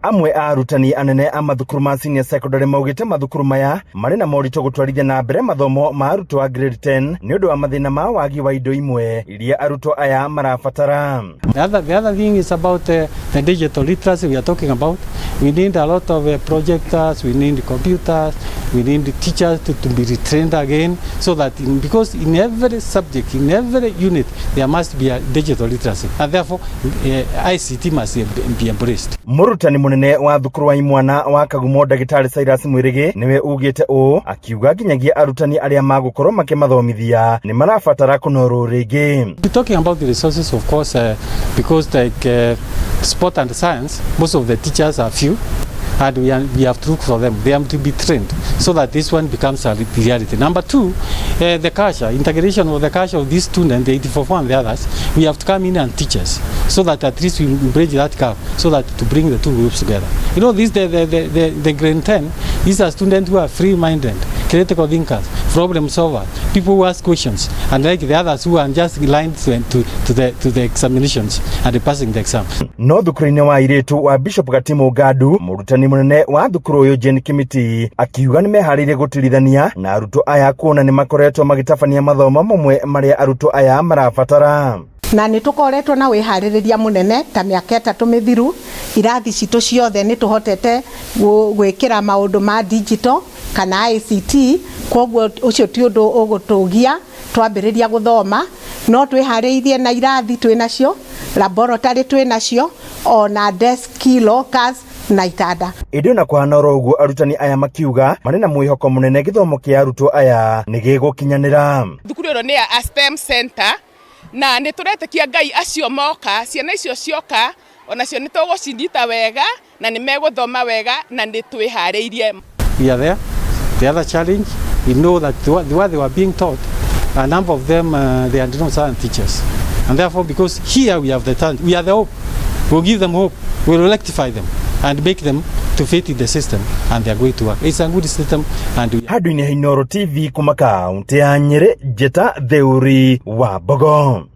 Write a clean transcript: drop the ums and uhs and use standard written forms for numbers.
Amwe a arutani anene a mathukuru ma senior secondary maugite mathukuru maya mari na morito gutwarithia na mbere mathomo ma arutwo a grade 10 ni undu wa mathina ma wagi wa indo imwe iria arutwo aya marabatara. The other thing is about the digital literacy we are talking about. We need a lot of projectors, we need computers, we need the teachers to be retrained again, so that because in every subject, in every unit, there must be a digital literacy, and therefore ICT must be embraced. Murutani munene wa thukuru wa imwana wa Kagumo Dagitari Cyrus Mwirigi niwe ugite u akiuga nginyagia arutani aria magukorwo makimathomithia ni marabatara kunoru ringi. Talking about the resources, of course, because like sport and science, most of the teachers are few, and we have to look for them. They have to be trained so that this one becomes a reality. Number two, the culture, integration of the culture of these students, the 84 and the others, we have to come in and teach us so that at least we bridge that gap, so that to bring the two groups together. You know, this the grade 10, these are students who are free-minded, critical thinkers, problem solvers, people who ask questions, and like the others who are just aligned to the examinations and passing the exam. No thukuru-ini wa iritu wa Bishop Gatimu Gadu, murutani munene wa thukuru uyu Jane Kimiti akiuga ni meharĩirie gutirithania na arutwo aya kuona ni makoretwo magitabania mathomo mamwe maria arutwo aya marabatara. Na nĩ tukoretwo na wĩharĩrĩria munene ta mĩaka 3 mithiru irathi citũ ciothe nĩ tuhotete gwĩkĩra maũndũ ma digital kana ICT, koguo ũcio ti ũndũ ũgũtũgia twambĩrĩria gũthoma, no twĩharĩirie na irathi twĩnacio, laboratory twĩnacio, ona desk lockers na itanda. Ĩndĩ na kũhana ũguo arutani aya makiuga marĩ na mwĩhoko mũnene gĩthomo kĩa arutwo aya nĩ gĩgũkinyanĩra. Thukuru ĩno nĩ ya STEM center na nĩ tũretĩkia Ngai acio moka, ciana icio cioka onacio nĩ tũgũcinyita wega na nĩ megũthoma wega na nĩ twĩharĩirie. We are there. The other challenge, we know that what they were being taught, a number of them they are not science teachers, and therefore because here we have the talent, we are the hope. We'll give them hope. We'll rectify them and make them to fit in the system, and they are going to work. It's a good system, and we... Hadu-ini Hinoro TV kuma kaunti ya Nyeri, Jeta Theuri wa Bogo.